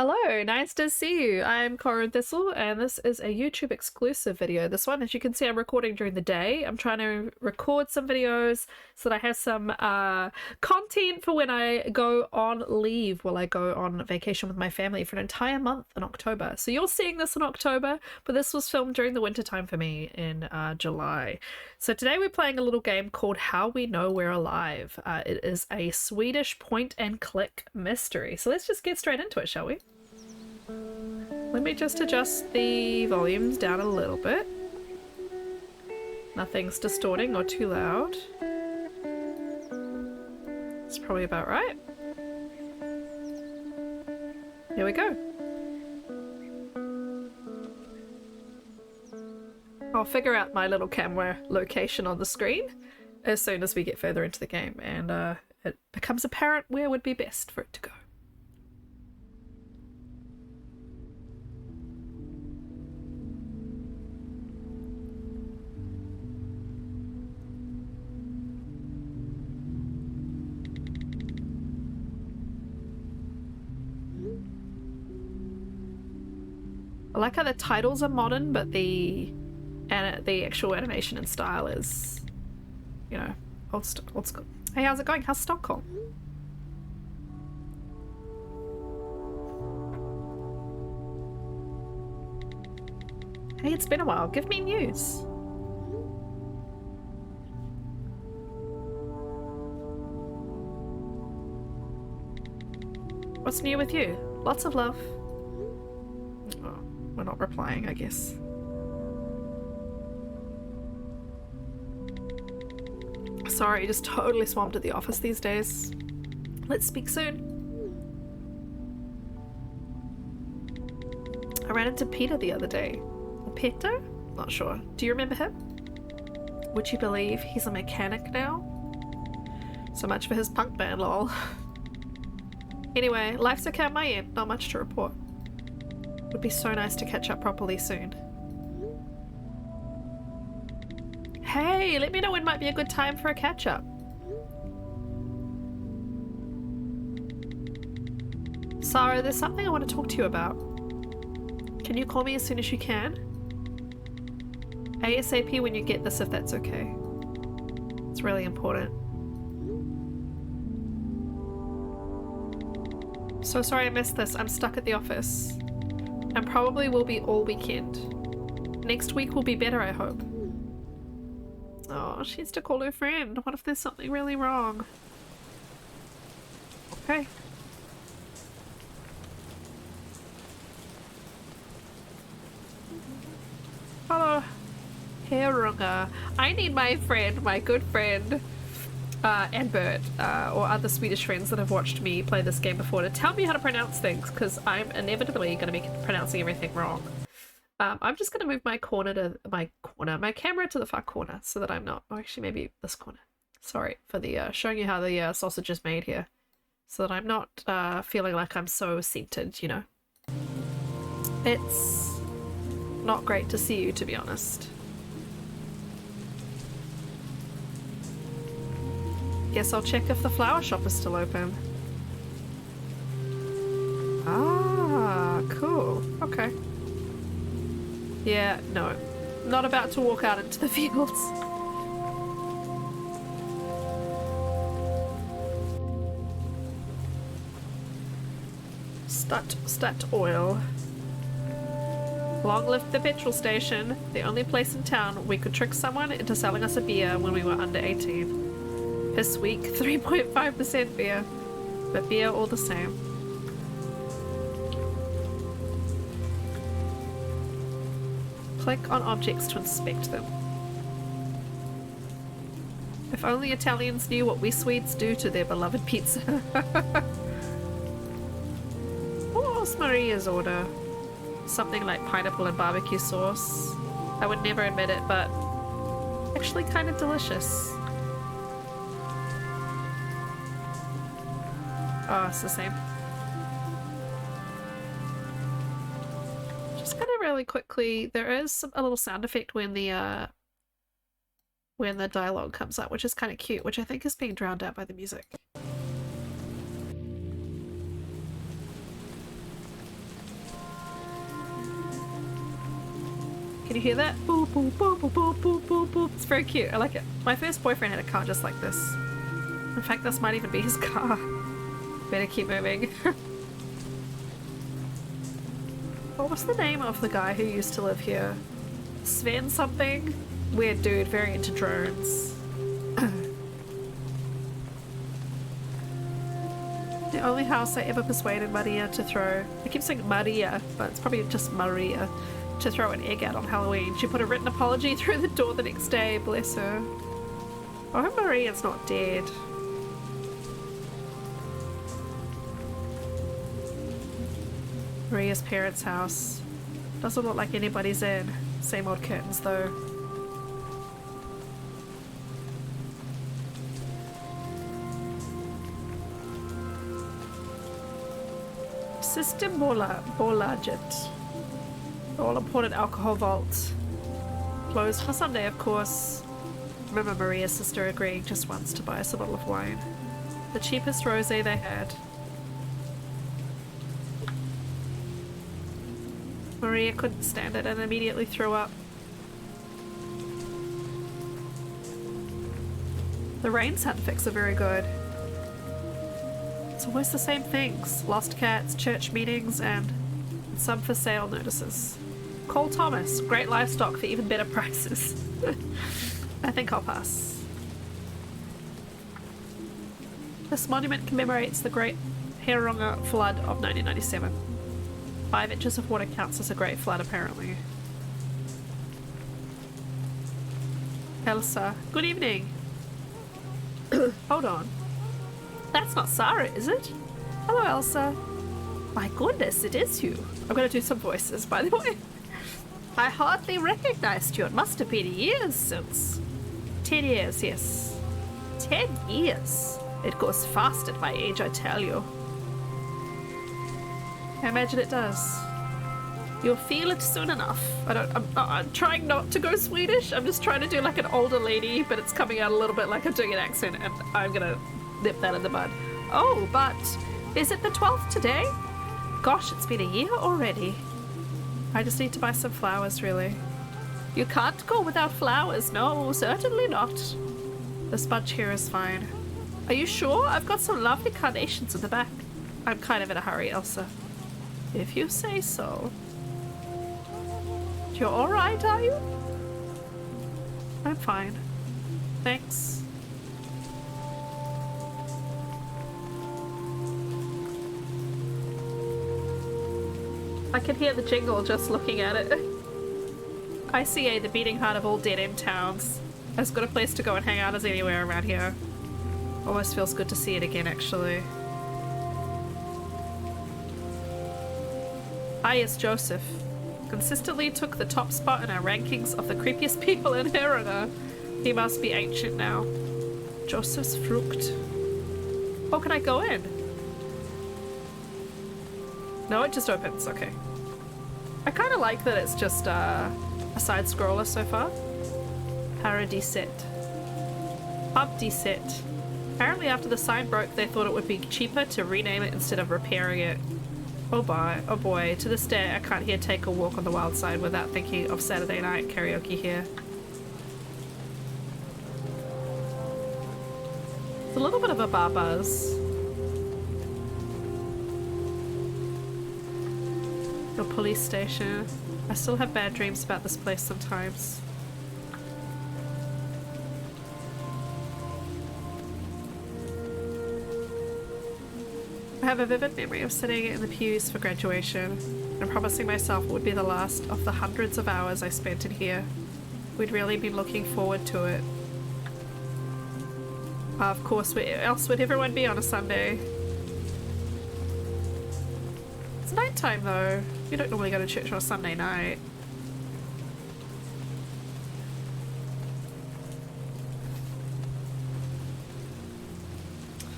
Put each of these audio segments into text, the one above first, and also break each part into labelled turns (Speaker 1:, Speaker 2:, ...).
Speaker 1: Hello, nice to see you. I'm Corin Thistle, and this is a YouTube exclusive video. This one, as you can see, I'm recording during the day. I'm trying to record some videos so that I have some content for when I go on leave, while I go on vacation with my family for an entire month in October. So you're seeing this in October, but this was filmed during the winter time for me in July. So today we're playing a little game called How We Know We're Alive. It is a Swedish point and click mystery. So let's just get straight into it, shall we? Let me just adjust the volumes down a little bit. Nothing's distorting or too loud. It's probably about right. Here we go. I'll figure out my little camera location on the screen as soon as we get further into the game, and it becomes apparent where would be best for it to go. I like how the titles are modern, but the actual animation and style is, you know, old school. Hey, how's it going? How's Stockholm? Hey, it's been a while. Give me news. What's new with you? Lots of love. Oh, we're not replying, I guess. Sorry, just totally swamped at the office these days. Let's speak soon. I ran into Peter the other day. Peter? Not sure. Do you remember him? Would you believe he's a mechanic now? So much for his punk band, lol. Anyway, life's okay on my end. Not much to report. Would be so nice to catch up properly soon. Hey, let me know when might be a good time for a catch-up. Sarah, there's something I want to talk to you about. Can you call me as soon as you can? ASAP when you get this, if that's okay. It's really important. So sorry I missed this. I'm stuck at the office. And probably will be all weekend. Next week will be better, I hope. Oh, she needs to call her friend. What if there's something really wrong? Okay. Hello. Herunga. I need my friend, my good friend, and Bert, or other Swedish friends that have watched me play this game before, to tell me how to pronounce things, because I'm inevitably going to be pronouncing everything wrong. I'm just going to move my camera to the far corner so that I'm not, oh, actually maybe this corner. Sorry for the, showing you how the sausage is made here. So that I'm not feeling like I'm so centered, you know. It's not great to see you, to be honest. Guess I'll check if the flower shop is still open. Ah, cool. Okay. Yeah, no. Not about to walk out into the fields. Stat oil. Long live the petrol station. The only place in town we could trick someone into selling us a beer when we were under 18. Piss week, 3.5% beer. But beer all the same. Click on objects to inspect them. If only Italians knew what we Swedes do to their beloved pizza. What was Maria's order? Something like pineapple and barbecue sauce. I would never admit it, but actually kind of delicious. Oh, it's the same. Just gonna really quickly, there is a little sound effect when the dialogue comes up, which is kind of cute, which I think is being drowned out by the music. Can you hear that? Boop, boop, boop, boop, boop, boop, boop, boop. It's very cute. I like it. My first boyfriend had a car just like this. In fact, this might even be his car. Better keep moving. What was the name of the guy who used to live here? Sven something? Weird dude, very into drones. The only house I ever persuaded Maria to throw, I keep saying Maria, but it's probably just Maria, to throw an egg at on Halloween. She put a written apology through the door the next day, bless her. I hope Maria's not dead. Maria's parents' house. Doesn't look like anybody's in. Same old curtains though. System Borlaget. All imported alcohol vault. Closed for Sunday, of course. Remember Maria's sister agreeing just once to buy us a bottle of wine. The cheapest rosé they had. Maria couldn't stand it and immediately threw up. The rain sound effects are very good. It's always the same things. Lost cats, church meetings, and some for sale notices. Cole Thomas, great livestock for even better prices. I think I'll pass. This monument commemorates the Great Herronga Flood of 1997. 5 inches of water counts as a great flood, apparently. Elsa, good evening. Hold on. That's not Sarah, is it? Hello, Elsa. My goodness, it is you. I'm going to do some voices, by the way. I hardly recognized you. It must have been years since. 10 years, yes. 10 years. It goes fast at my age, I tell you. I imagine it does. You'll feel it soon enough. I'm trying not to go Swedish. I'm just trying to do like an older lady, but it's coming out a little bit like I'm doing an accent, and I'm gonna nip that in the bud. Oh, but is it the 12th today? Gosh, it's been a year already. I just need to buy some flowers, really. You can't go without flowers. No, certainly not. This bunch here is fine. Are you sure? I've got some lovely carnations in the back. I'm kind of in a hurry, Elsa. If you say so. You're alright, are you? I'm fine. Thanks. I can hear the jingle just looking at it. ICA, the beating heart of all dead-end towns. As good a place to go and hang out as anywhere around here. Almost feels good to see it again, actually. I is Joseph. Consistently took the top spot in our rankings of the creepiest people in Herona. He must be ancient now. Joseph's Frucht. Oh, can I go in? No, it just opens. Okay. I kind of like that it's just a side scroller so far. Paradis-set. Pub-de-set. Apparently after the sign broke, they thought it would be cheaper to rename it instead of repairing it. Oh boy, to this day I can't hear Take a Walk on the Wild Side without thinking of Saturday night karaoke here. It's a little bit of a bar buzz. The police station. I still have bad dreams about this place sometimes. I have a vivid memory of sitting in the pews for graduation and promising myself it would be the last of the hundreds of hours I spent in here. We'd really been looking forward to it. Of course, where else would everyone be on a Sunday? It's nighttime though. You don't normally go to church on a Sunday night.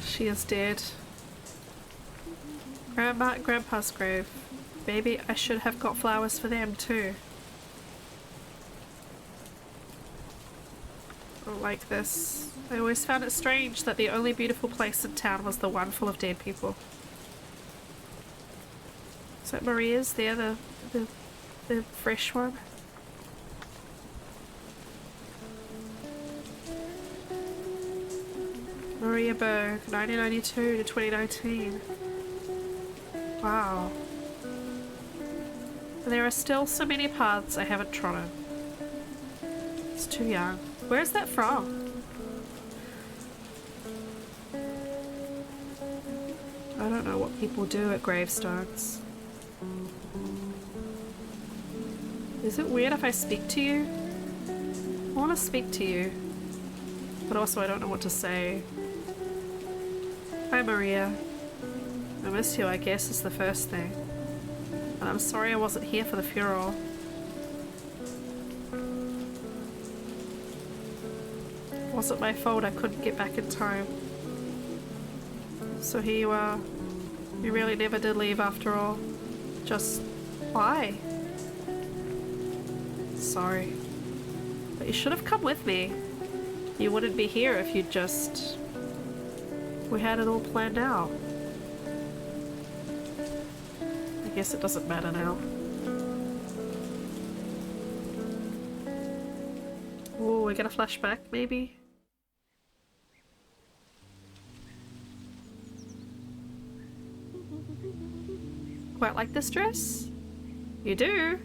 Speaker 1: She is dead. Grandma and Grandpa's grave. Maybe I should have got flowers for them too. I don't like this. I always found it strange that the only beautiful place in town was the one full of dead people. Is that Maria's there, the fresh one? Maria Berg, 1992 to 2019. Wow. There are still so many paths I haven't trodden. It's too young. Where is that from? I don't know what people do at gravestones. Is it weird if I speak to you? I want to speak to you, but also I don't know what to say. Hi Maria. I missed you, I guess, is the first thing. And I'm sorry I wasn't here for the funeral. It wasn't my fault I couldn't get back in time. So here you are. You really never did leave after all. Just why? Sorry. But you should have come with me. You wouldn't be here if you'd just... We had it all planned out. I guess it doesn't matter now. Oh, we get a flashback, maybe? Quite like this dress? You do?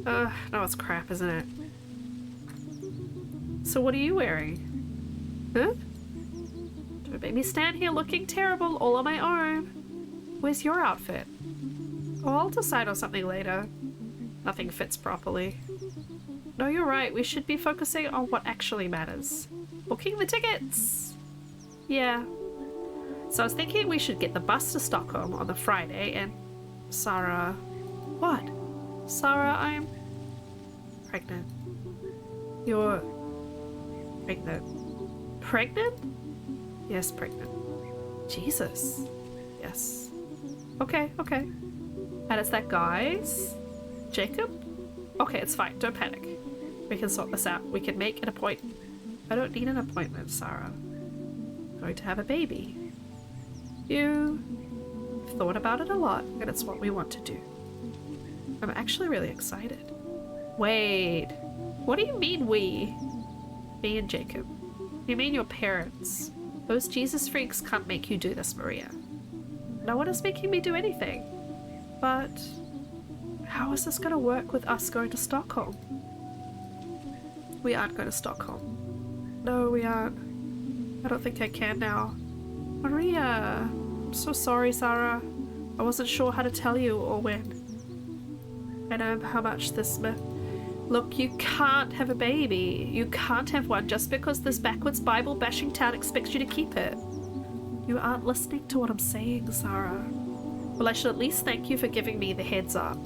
Speaker 1: No, it's crap, isn't it? So what are you wearing? Huh? Don't make me stand here looking terrible all on my own. Where's your outfit? Oh, I'll decide on something later. Nothing fits properly. No, you're right. We should be focusing on what actually matters. Booking the tickets! Yeah. So I was thinking we should get the bus to Stockholm on the Friday and... Sarah... What? Sarah, I'm... pregnant. You're... pregnant. Pregnant? Yes, pregnant. Jesus. Yes. Okay, okay. And it's that guy's? Jacob? Okay, it's fine. Don't panic. We can sort this out. We can make an appointment. I don't need an appointment, Sarah. I'm going to have a baby. You've thought about it a lot, and it's what we want to do. I'm actually really excited. Wait. What do you mean we? Me and Jacob. You mean your parents? Those Jesus freaks can't make you do this, Maria. No one is making me do anything. But how is this going to work with us going to Stockholm? We aren't going to Stockholm. No, we aren't. I don't think I can now. Maria! I'm so sorry, Sarah. I wasn't sure how to tell you or when. I know how much this meant. Look, you can't have a baby. You can't have one just because this backwards Bible-bashing town expects you to keep it. You aren't listening to what I'm saying, Sarah. Well, I should at least thank you for giving me the heads up.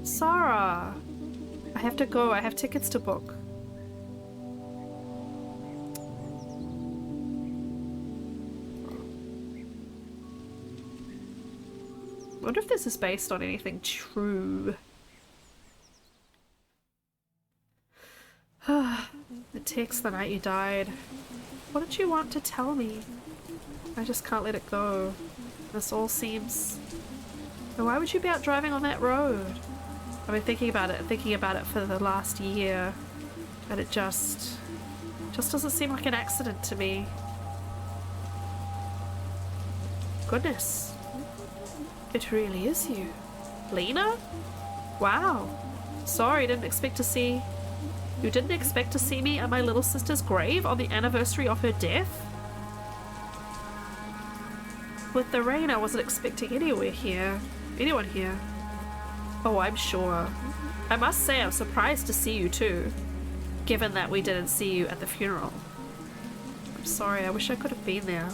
Speaker 1: Sarah! I have to go. I have tickets to book. I wonder if this is based on anything true. The text the night you died. What did you want to tell me? I just can't let it go. This all seems... Why would you be out driving on that road? I've been thinking about it for the last year, and it just doesn't seem like an accident to me. Goodness. It really is you. Lena? Wow. Sorry, didn't expect to see... You didn't expect to see me at my little sister's grave on the anniversary of her death? With the rain, I wasn't expecting anyone here. Oh, I'm sure. I must say I'm surprised to see you too, given that we didn't see you at the funeral. I'm sorry, I wish I could have been there.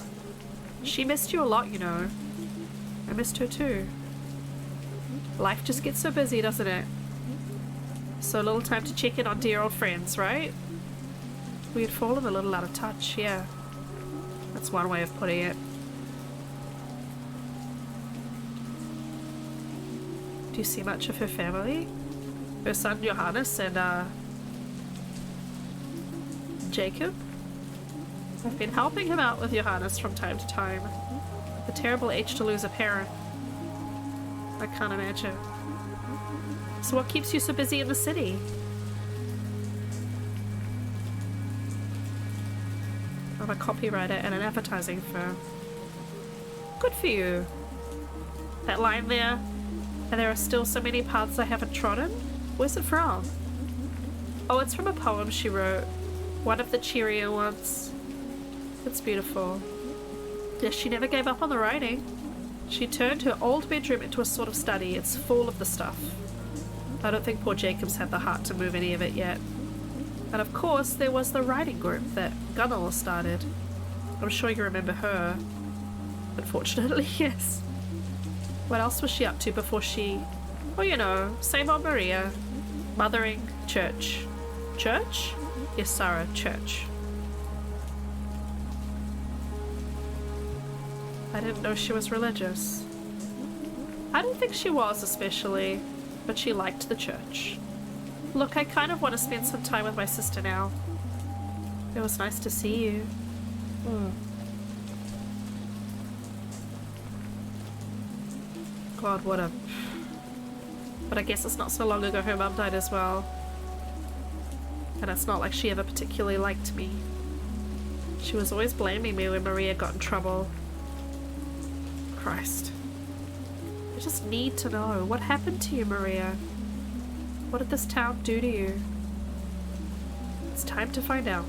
Speaker 1: She missed you a lot, you know. I missed her too. Life just gets so busy, doesn't it? So little time to check in on dear old friends, right? We had fallen a little out of touch, yeah. That's one way of putting it. Do you see much of her family? Her son Johannes and Jacob? I've been helping him out with Johannes from time to time. A terrible age to lose a parent. I can't imagine. So what keeps you so busy in the city? I'm a copywriter and an advertising firm. Good for you. That line there, and there are still so many paths I haven't trodden? Where's it from? Oh, it's from a poem she wrote. One of the cheerier ones. It's beautiful. Yes, she never gave up on the writing. She turned her old bedroom into a sort of study. It's full of the stuff. I don't think poor Jacob's had the heart to move any of it yet. And of course, there was the writing group that Gunnell started. I'm sure you remember her. Unfortunately, yes. What else was she up to before she... Well, you know, same old Maria. Mothering, church. Church? Yes, Sarah, church. I didn't know she was religious. I don't think she was especially, but she liked the church. Look, I kind of want to spend some time with my sister now. It was nice to see you. God, what a... But I guess it's not so long ago her mum died as well. And it's not like she ever particularly liked me. She was always blaming me when Maria got in trouble. Christ. I just need to know. What happened to you, Maria? What did this town do to you? It's time to find out.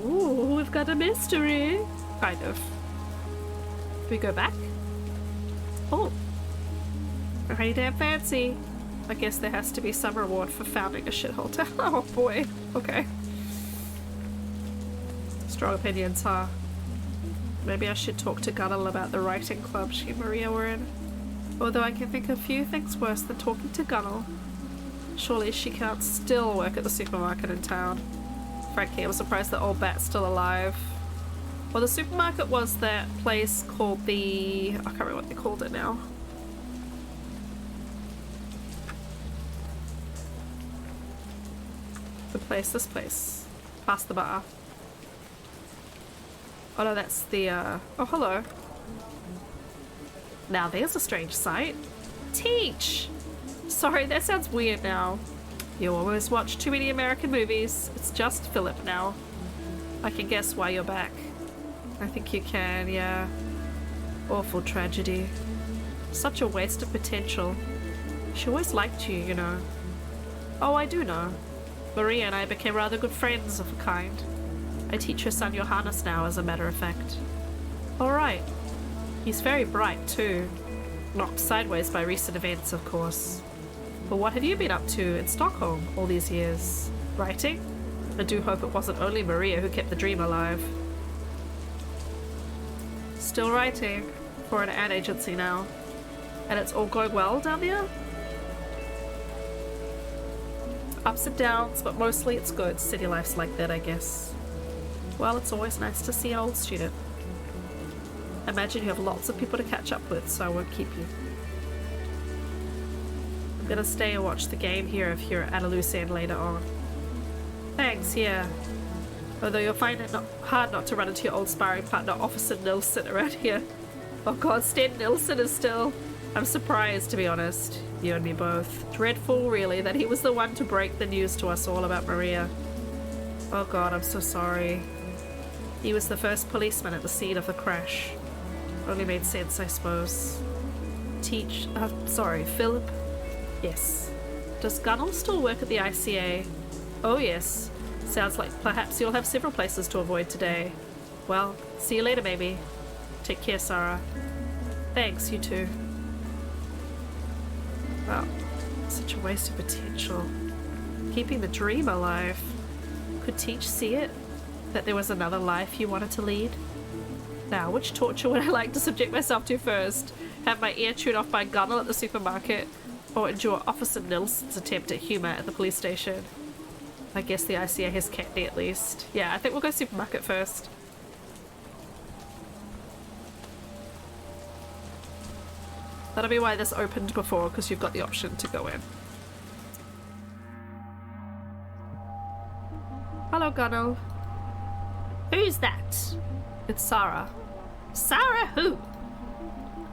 Speaker 1: Ooh, we've got a mystery. Kind of. Do we go back? Oh. Pretty damn fancy. I guess there has to be some reward for founding a shithole town. Oh boy. Okay. Strong opinions, huh? Maybe I should talk to Gunnell about the writing club she and Maria were in. Although I can think of few things worse than talking to Gunnell. Surely she can't still work at the supermarket in town. Frankly, I'm surprised that old Bat's still alive. Well, the supermarket was that place called the... I can't remember what they called it now. The place, this place. Past the bar. Oh no, that's the, oh, hello. Now there's a strange sight. Teach! Sorry, that sounds weird now. You always watch too many American movies. It's just Philip now. I can guess why you're back. I think you can, yeah. Awful tragedy. Such a waste of potential. She always liked you, you know. Oh, I do know. Maria and I became rather good friends of a kind. I teach her son Johannes now, as a matter of fact. Alright. He's very bright, too. Knocked sideways by recent events, of course. But what have you been up to in Stockholm all these years? Writing? I do hope it wasn't only Maria who kept the dream alive. Still writing. For an ad agency now. And it's all going well down there? Ups and downs, but mostly it's good. City life's like that, I guess. Well, it's always nice to see an old student. Imagine you have lots of people to catch up with, so I won't keep you. I'm gonna stay and watch the game here if you're at a loose end later on. Thanks, yeah. Although you'll find it hard not to run into your old sparring partner, Officer Nilsson, around here. Oh god, Sten Nilsson is still... I'm surprised, to be honest. You and me both. Dreadful, really, that he was the one to break the news to us all about Maria. Oh god, I'm so sorry. He was the first policeman at the scene of the crash. Only made sense, I suppose. Sorry, Philip? Yes. Does Gunnell still work at the ICA? Oh yes. Sounds like perhaps you'll have several places to avoid today. Well, see you later, maybe. Take care, Sarah. Thanks, you too. Wow, such a waste of potential. Keeping the dream alive. Could Teach see it? That there was another life you wanted to lead? Now, which torture would I like to subject myself to first? Have my ear chewed off by Gunnell at the supermarket? Or endure Officer Nilsson's attempt at humour at the police station? I guess the ICA has candy at least. Yeah, I think we'll go supermarket first. That'll be why this opened before, because you've got the option to go in. Hello, Gunnell. Who's that? It's Sarah. Sarah who?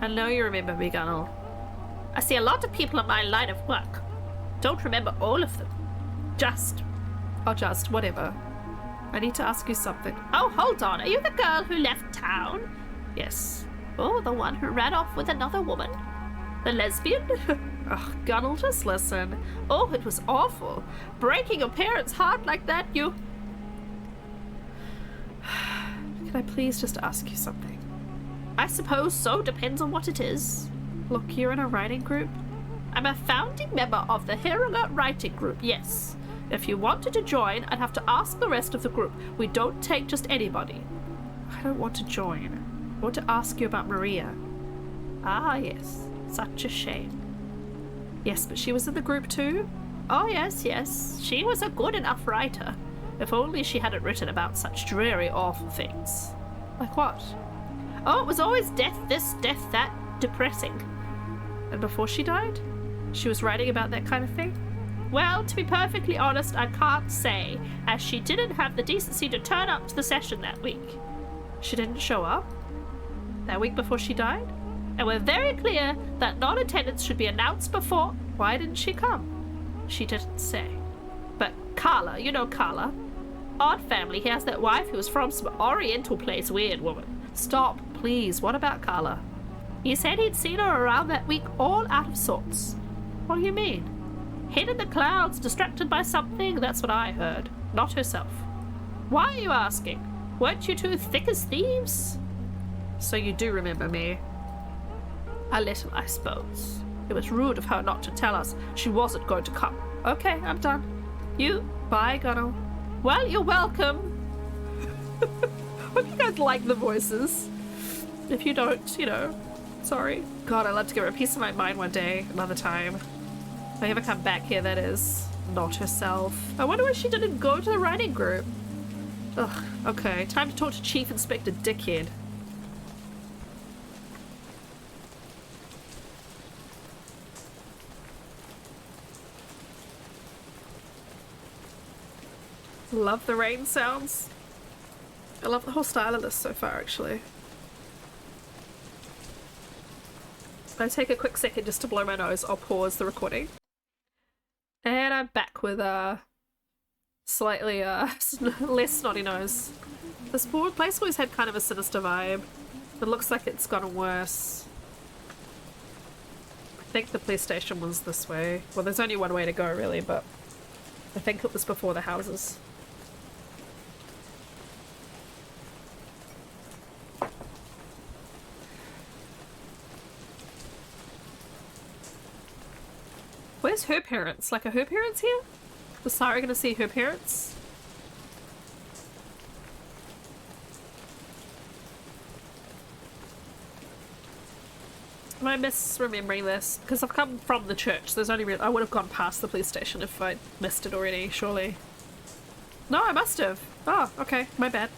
Speaker 1: I know you remember me, Gunnell. I see a lot of people in my line of work. Don't remember all of them. Just, whatever. I need to ask you something.
Speaker 2: Oh, hold on. Are you the girl who left town?
Speaker 1: Yes.
Speaker 2: Oh, the one who ran off with another woman? The lesbian?
Speaker 1: Ugh, Gunnel, just listen.
Speaker 2: Oh, it was awful. Breaking your parents' heart like that, you...
Speaker 1: Can I please just ask you something?
Speaker 2: I suppose so. Depends on what it is.
Speaker 1: Look, you're in a writing group.
Speaker 2: I'm a founding member of the Hirunga writing group, yes. If you wanted to join, I'd have to ask the rest of the group. We don't take just anybody.
Speaker 1: I don't want to join. I want to ask you about Maria.
Speaker 2: Ah, yes. Such a shame.
Speaker 1: Yes, but she was in the group too?
Speaker 2: Oh, yes, yes. She was a good enough writer. If only she hadn't written about such dreary, awful things.
Speaker 1: Like what?
Speaker 2: Oh, it was always death this, death that, depressing.
Speaker 1: And before she died? She was writing about that kind of thing?
Speaker 2: Well, to be perfectly honest, I can't say, as she didn't have the decency to turn up to the session that week.
Speaker 1: She didn't show up? That week before she died?
Speaker 2: And we're very clear that non-attendance should be announced before.
Speaker 1: Why didn't she come?
Speaker 2: She didn't say. But Carla, you know Carla? Odd family, he has that wife who was from some oriental place, weird woman.
Speaker 1: Stop, please. What about Carla?
Speaker 2: He said he'd seen her around that week all out of sorts.
Speaker 1: What do you mean?
Speaker 2: Hid in the clouds, distracted by something, that's what I heard. Not herself. Why are you asking? Weren't you two thick as thieves?
Speaker 1: So you do remember me?
Speaker 2: A little, I suppose. It was rude of her not to tell us she wasn't going to come.
Speaker 1: Okay, I'm done. Bye, Gunnel.
Speaker 2: Well, you're welcome.
Speaker 1: Hope you guys like the voices. If you don't, you know, sorry. God, I'd love to give her a piece of my mind one day, another time. If I ever come back here, that is. Not herself. I wonder why she didn't go to the writing group. Ugh, okay. Time to talk to Chief Inspector Dickhead. Love the rain sounds. I love the whole style of this so far, actually. If I take a quick second just to blow my nose, I'll pause the recording. And I'm back with a slightly less snotty nose. This place always had kind of a sinister vibe. It looks like it's gotten worse. I think the police station was this way. Well, there's only one way to go, really, but I think it was before the houses. Where's her parents? Like, are her parents here? Was Sarah gonna see her parents? Am I misremembering this? Because I've come from the church. There's only I would have gone past the police station if I'd missed it already, surely. No, I must have. Oh, okay. My bad.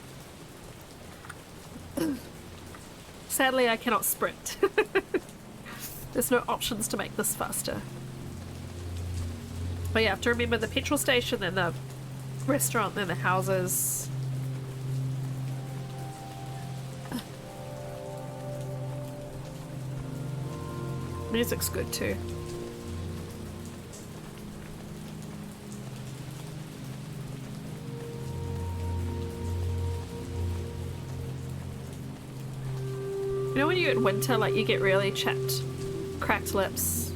Speaker 1: Sadly, I cannot sprint. There's no options to make this faster. But yeah, I have to remember the petrol station, then the restaurant, then the houses. Music's good too. You know when you're in winter, like you get really chapped, cracked lips?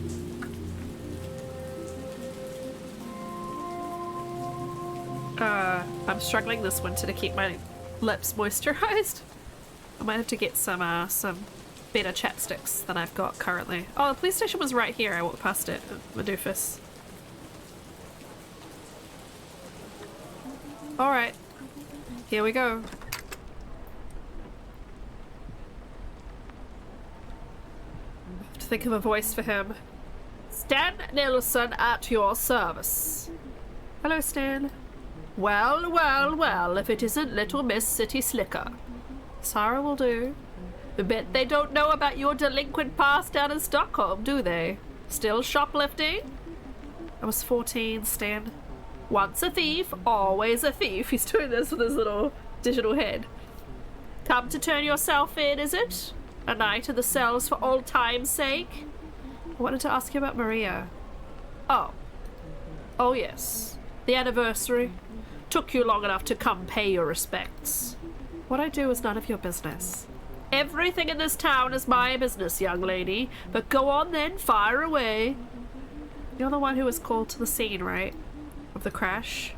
Speaker 1: I'm struggling this winter to keep my lips moisturized. I might have to get some better chapsticks than I've got currently. Oh, the police station was right here. I walked past it. My doofus. Alright. Here we go. I have to think of a voice for him.
Speaker 2: Stan Nilsson at your service.
Speaker 1: Hello, Stan.
Speaker 2: Well, well, well, if it isn't Little Miss City Slicker.
Speaker 1: Sarah will do.
Speaker 2: Bet they don't know about your delinquent past down in Stockholm, do they? Still shoplifting?
Speaker 1: I was 14, Stan.
Speaker 2: Once a thief, always a thief.
Speaker 1: He's doing this with his little digital head.
Speaker 2: Come to turn yourself in, is it? A night in the cells for old time's sake?
Speaker 1: I wanted to ask you about Maria.
Speaker 2: Oh. Oh, yes. The anniversary. Took you long enough to come pay your respects.
Speaker 1: What I do is none of your business.
Speaker 2: Everything in this town is my business, young lady. But go on then, fire away.
Speaker 1: You're the one who was called to the scene, right? Of the crash?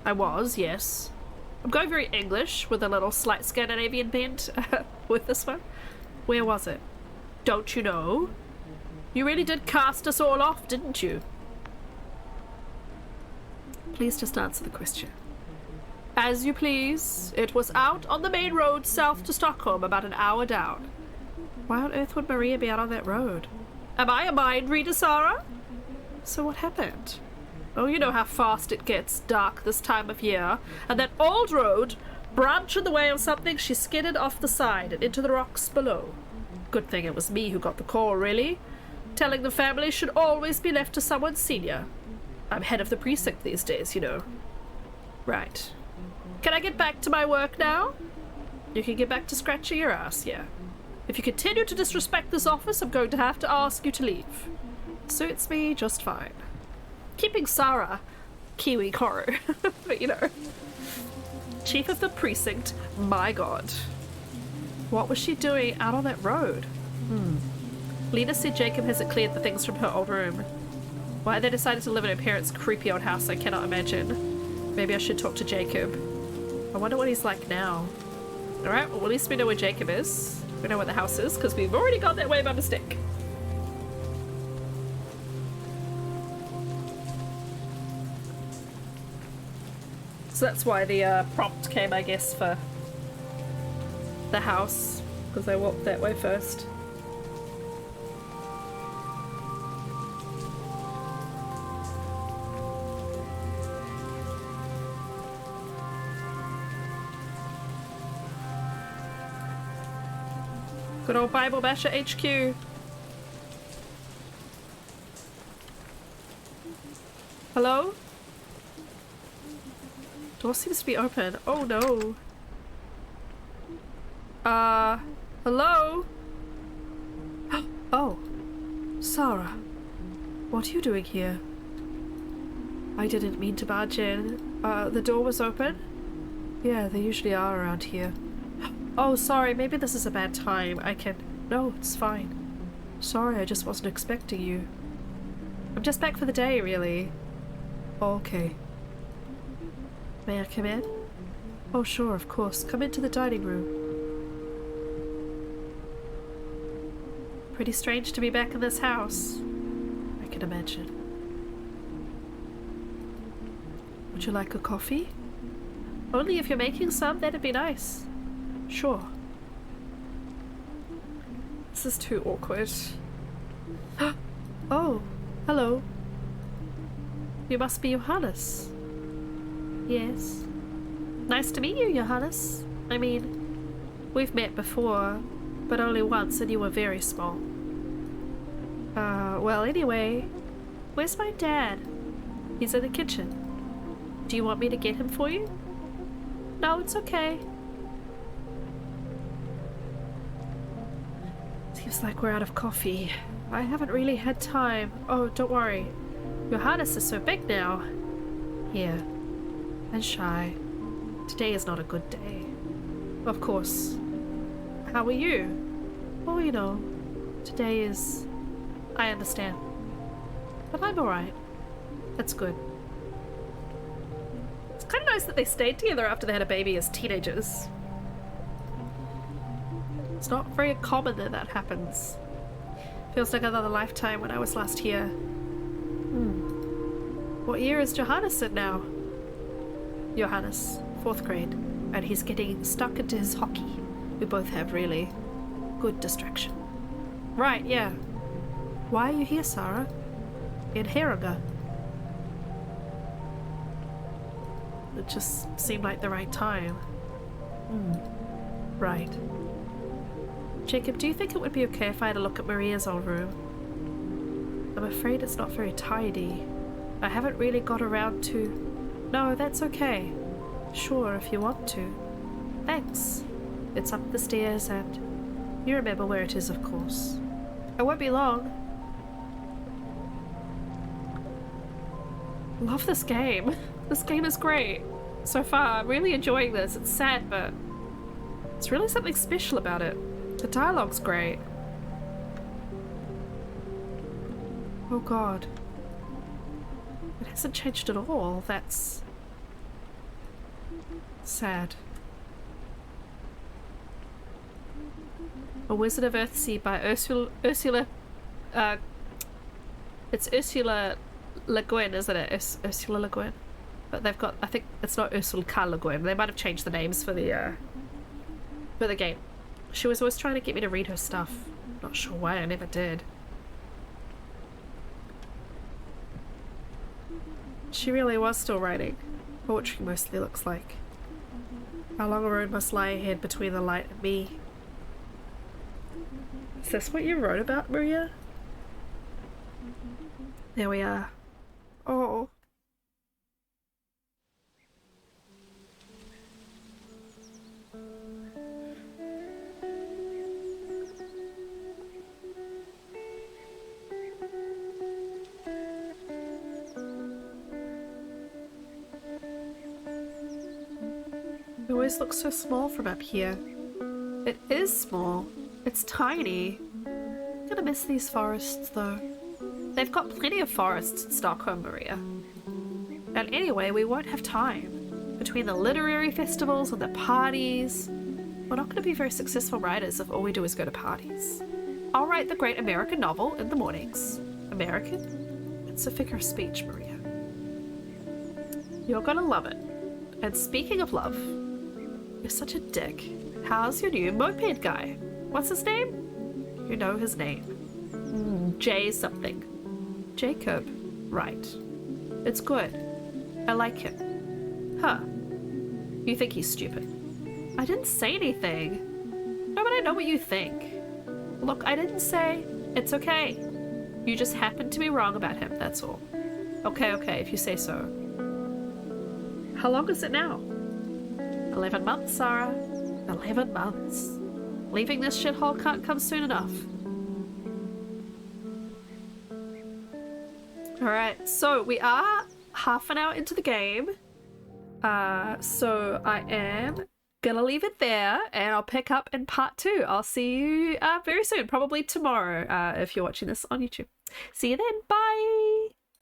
Speaker 2: I was, yes. I'm going very English with a little slight Scandinavian bent with this one.
Speaker 1: Where was it?
Speaker 2: Don't you know? You really did cast us all off, didn't you?
Speaker 1: Please just answer the question.
Speaker 2: As you please. It was out on the main road south to Stockholm, about an hour down.
Speaker 1: Why on earth would Maria be out on that road?
Speaker 2: Am I a mind reader, Sarah?
Speaker 1: So what happened?
Speaker 2: Oh, you know how fast it gets dark this time of year. And that old road, branch in the way of something, she skidded off the side and into the rocks below. Good thing it was me who got the call, really. Telling the family should always be left to someone senior. I'm head of the precinct these days, you know.
Speaker 1: Right.
Speaker 2: Can I get back to my work now? You can get back to scratching your ass, yeah. If you continue to disrespect this office, I'm going to have to ask you to leave.
Speaker 1: Suits me just fine.
Speaker 2: Keeping Sarah, Kiwi Koru, but you know. Chief of the precinct, my god.
Speaker 1: What was she doing out on that road?
Speaker 2: Lena said Jacob hasn't cleared the things from her old room. Why they decided to live in her parents' creepy old house, I cannot imagine. Maybe I should talk to Jacob.
Speaker 1: I wonder what he's like now.
Speaker 2: Alright, well at least we know where Jacob is. We know where the house is, because we've already gone that way by mistake. So that's why the prompt came, I guess, for the house, because they walked that way first. Good old Bible Basher HQ. Hello?
Speaker 1: Door seems to be open. Oh no.
Speaker 2: Hello?
Speaker 1: Oh. Sarah. What are you doing here? I didn't mean to barge in. The door was open? Yeah, they usually are around here. Oh, sorry, maybe this is a bad time. No, it's fine. Sorry, I just wasn't expecting you. I'm just back for the day, really. Okay. May I come in? Oh, sure, of course. Come into the dining room. Pretty strange to be back in this house. I can imagine. Would you like a coffee?
Speaker 2: Only if you're making some, that'd be nice.
Speaker 1: Sure. This is too awkward. Oh, hello. You must be Johannes.
Speaker 2: Yes.
Speaker 1: Nice to meet you, Johannes. I mean, we've met before, but only once and you were very small. Well, anyway, where's my dad? He's in the kitchen. Do you want me to get him for you? No, it's okay. Seems like we're out of coffee. I haven't really had time. Oh, don't worry. Johannes is so big now. Yeah. And shy. Today is not a good day. Of course. How are you? Oh, you know, today is... I understand. But I'm alright. That's good.
Speaker 2: It's kind of nice that they stayed together after they had a baby as teenagers.
Speaker 1: It's not very common that happens. Feels like another lifetime when I was last here. What year is Johannes in now? Johannes, 4th grade. And he's getting stuck into his hockey. We both have really good distraction. Right, yeah. Why are you here, Sarah? In Heringa? It just seemed like the right time. Right. Jacob, do you think it would be okay if I had a look at Maria's old room? I'm afraid it's not very tidy. I haven't really got around to... No, that's okay. Sure, if you want to. Thanks. It's up the stairs and... You remember where it is, of course. I won't be long. Love this game. This game is great. so far. I'm really enjoying this. It's sad, but it's really something special about it. The dialogue's great. Oh god. It hasn't changed at all. That's sad. A Wizard of Earthsea by Ursula it's Ursula Le Guin, isn't it? Ursula Le Guin. But they've got, I think it's not Ursula Le Guin. They might have changed the names for the game. She was always trying to get me to read her stuff. Not sure why, I never did. She really was still writing. Poetry mostly, looks like. How long a road must lie ahead between the light and me? Is this what you wrote about, Maria? There we are. Oh. It always looks so small from up here. It is small. It's tiny. I'm gonna miss these forests though. They've got plenty of forests in Stockholm, Maria. And anyway, we won't have time. Between the literary festivals and the parties, we're not going to be very successful writers if all we do is go to parties. I'll write the great American novel in the mornings. American? It's a figure of speech, Maria. You're gonna love it. And speaking of love, you're such a dick. How's your new moped guy? What's his name? You know his name. Jay something. Jacob. Right. It's good. I like him. Huh. You think he's stupid? I didn't say anything. No, but I know what you think. Look, I didn't say it's okay. You just happen to be wrong about him, that's all. Okay, if you say so. How long is it now? 11 months, Sarah. 11 months. Leaving this shithole can't come soon enough. Alright, so we are half an hour into the game. So I am gonna leave it there and I'll pick up in part 2. I'll see you very soon, probably tomorrow if you're watching this on YouTube. See you then, bye!